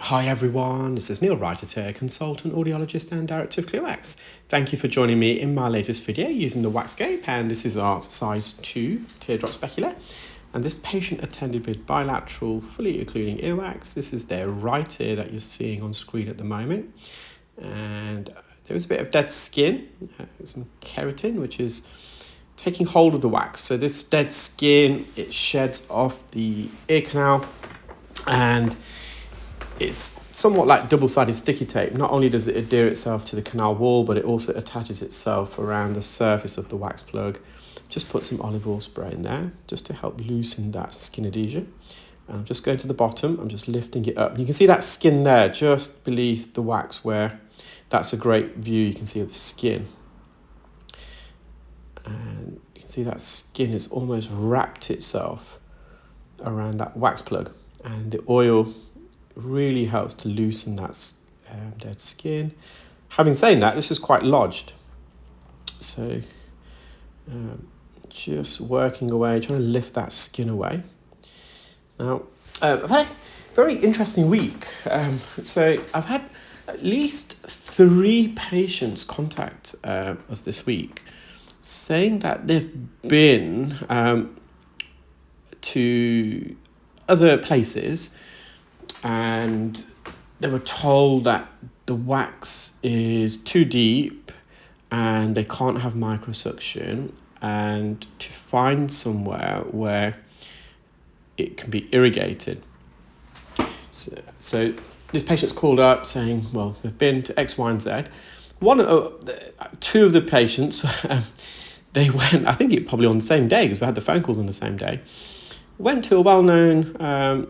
Hi everyone, this is Neel, Raithatha, consultant, audiologist and director of ClearWax. Thank you for joining me in my latest video using the WAXscope, and this is our size 2 teardrop specular. And this patient attended with bilateral, fully occluding earwax. This is their right ear that you're seeing on screen at the moment. And there is a bit of dead skin, some keratin, which is taking hold of the wax. So this dead skin, it sheds off the ear canal, and it's somewhat like double-sided sticky tape. Not only does it adhere itself to the canal wall, but it also attaches itself around the surface of the wax plug. Just put some olive oil spray in there just to help loosen that skin adhesion. And I'm just going to the bottom, I'm just lifting it up. You can see that skin there just beneath the wax where that's a great view you can see of the skin. And you can see that skin has almost wrapped itself around that wax plug, and the oil really helps to loosen that dead skin. Having said that, this is quite lodged, so just working away, trying to lift that skin away. Now, I've had a very interesting week. So I've had at least 3 patients contact us this week saying that they've been to other places and they were told that the wax is too deep and they can't have microsuction, and to find somewhere where it can be irrigated. So this patient's called up saying, well, they've been to X, Y, and Z. Two of the patients, they went, I think it probably on the same day, because we had the phone calls on the same day, went to a well-known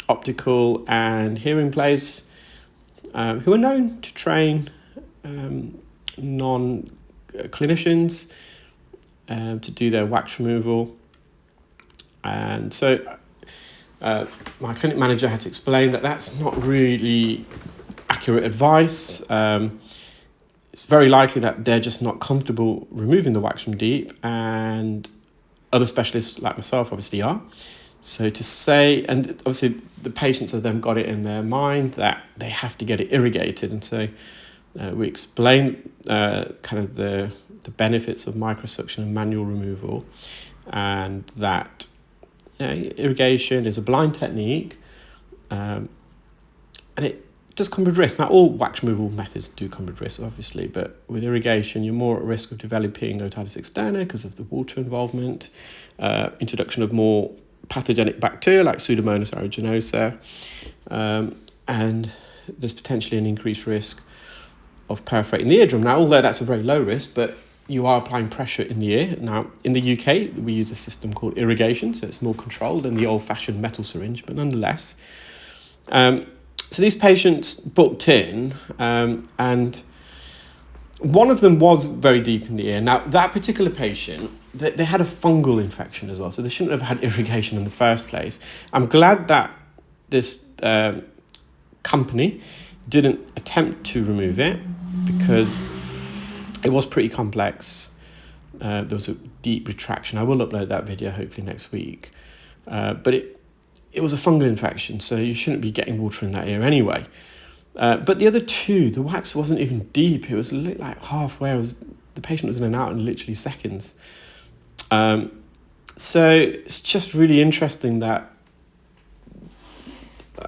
optical and hearing place who are known to train non-clinicians to do their wax removal. And so my clinic manager had to explain that that's not really accurate advice. It's very likely that they're just not comfortable removing the wax from deep, and other specialists like myself obviously are. So to say, and obviously the patients have then got it in their mind that they have to get it irrigated. And so we explain kind of the benefits of microsuction and manual removal, and that irrigation is a blind technique, and it does come with risk. Now, all wax removal methods do come with risk, obviously, but with irrigation, you're more at risk of developing otitis externa because of the water involvement, introduction of more pathogenic bacteria like Pseudomonas aeruginosa, and there's potentially an increased risk of perforating the eardrum. Now, although that's a very low risk, but you are applying pressure in the ear. Now, in the UK, we use a system called irrigation, so it's more controlled than the old-fashioned metal syringe, but nonetheless. So these patients booked in, and one of them was very deep in the ear. Now, that particular patient, they had a fungal infection as well, so they shouldn't have had irrigation in the first place. I'm glad that this company didn't attempt to remove it, because it was pretty complex. There was a deep retraction. I will upload that video hopefully next week. But it was a fungal infection, so you shouldn't be getting water in that ear anyway. But the other 2, the wax wasn't even deep. It was like halfway. The patient was in and out in literally seconds. So it's just really interesting that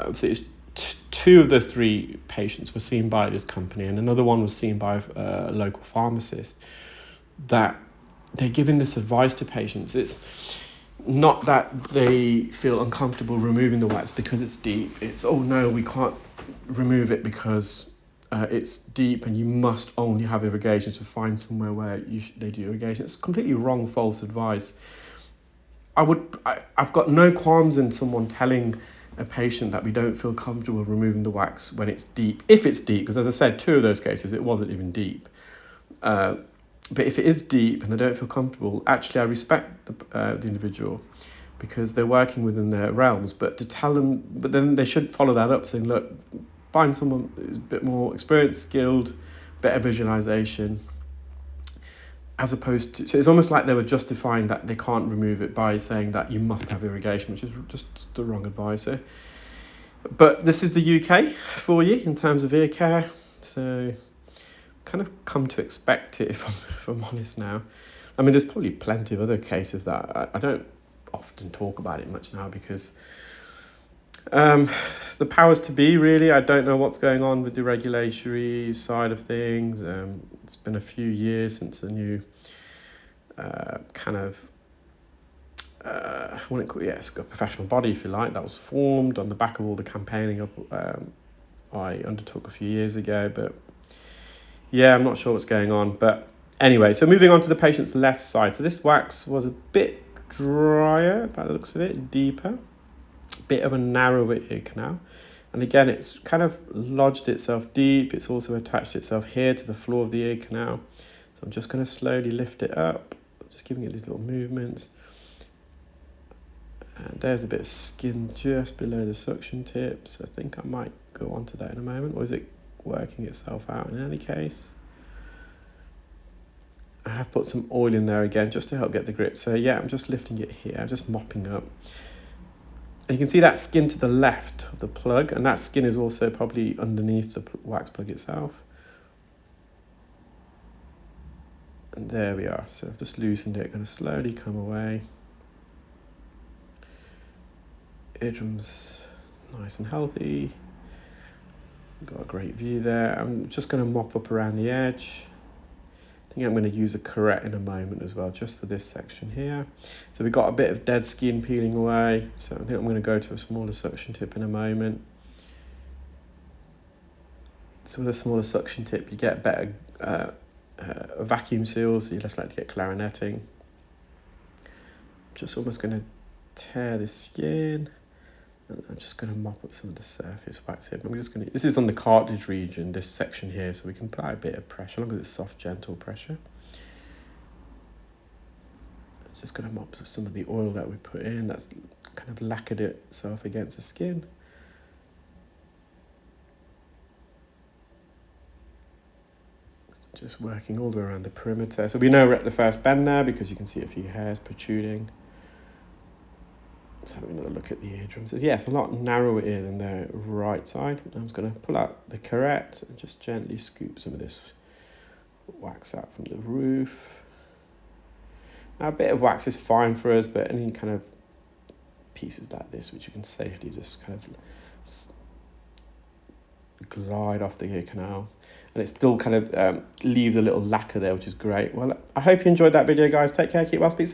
it's 2 of the 3 patients were seen by this company, and another one was seen by a local pharmacist, that they're giving this advice to patients. It's not that they feel uncomfortable removing the wax because it's deep. It's, oh no, we can't remove it because it's deep and you must only have irrigation, to find somewhere where they do irrigation. It's completely wrong, false advice. I've got no qualms in someone telling a patient that we don't feel comfortable removing the wax when it's deep, if it's deep, because as I said, 2 of those cases, it wasn't even deep. But if it is deep and they don't feel comfortable, actually I respect the individual, because they're working within their realms. But to tell them, but then they should follow that up saying, look, find someone who's a bit more experienced, skilled, better visualization, as opposed to, so it's almost like they were justifying that they can't remove it by saying that you must have irrigation, which is just the wrong advice. But this is the UK for you in terms of ear care. So kind of come to expect it if I'm honest now. I mean, there's probably plenty of other cases that I don't often talk about it much now because the powers to be, really, I don't know what's going on with the regulatory side of things. It's been a few years since the new it's a professional body, if you like, that was formed on the back of all the campaigning I undertook a few years ago. But yeah, I'm not sure what's going on. But anyway, so moving on to the patient's left side. So this wax was a bit drier by the looks of it, deeper, a bit of a narrower ear canal. And again, it's kind of lodged itself deep. It's also attached itself here to the floor of the ear canal. So I'm just going to slowly lift it up, just giving it these little movements. And there's a bit of skin just below the suction tips. I think I might go on to that in a moment. Or is it working itself out in any case? I have put some oil in there again just to help get the grip. So yeah, I'm just lifting it here. I'm just mopping up. And you can see that skin to the left of the plug, and that skin is also probably underneath the wax plug itself. And there we are. So I've just loosened it, going to slowly come away. Eardrums nice and healthy. Got a great view there. I'm just going to mop up around the edge. I think I'm going to use a curette in a moment as well, just for this section here. So we've got a bit of dead skin peeling away. So I think I'm going to go to a smaller suction tip in a moment. So with a smaller suction tip, you get better vacuum seals, so you're less likely to get clarinetting. I'm just almost going to tear the skin. And I'm just going to mop up some of the surface wax here. This is on the cartilage region, this section here, so we can apply a bit of pressure, as long as it's soft, gentle pressure. I'm just going to mop up some of the oil that we put in, that's kind of lacquered itself against the skin. Just working all the way around the perimeter. So we know we're at the first bend there because you can see a few hairs protruding. Let's have another look at the eardrums. Yes, a lot narrower ear than the right side. I'm just going to pull out the curette and just gently scoop some of this wax out from the roof. Now, a bit of wax is fine for us, but any kind of pieces like this, which you can safely just kind of glide off the ear canal, and it still kind of leaves a little lacquer there, which is great. Well, I hope you enjoyed that video, guys. Take care, keep well, speak soon.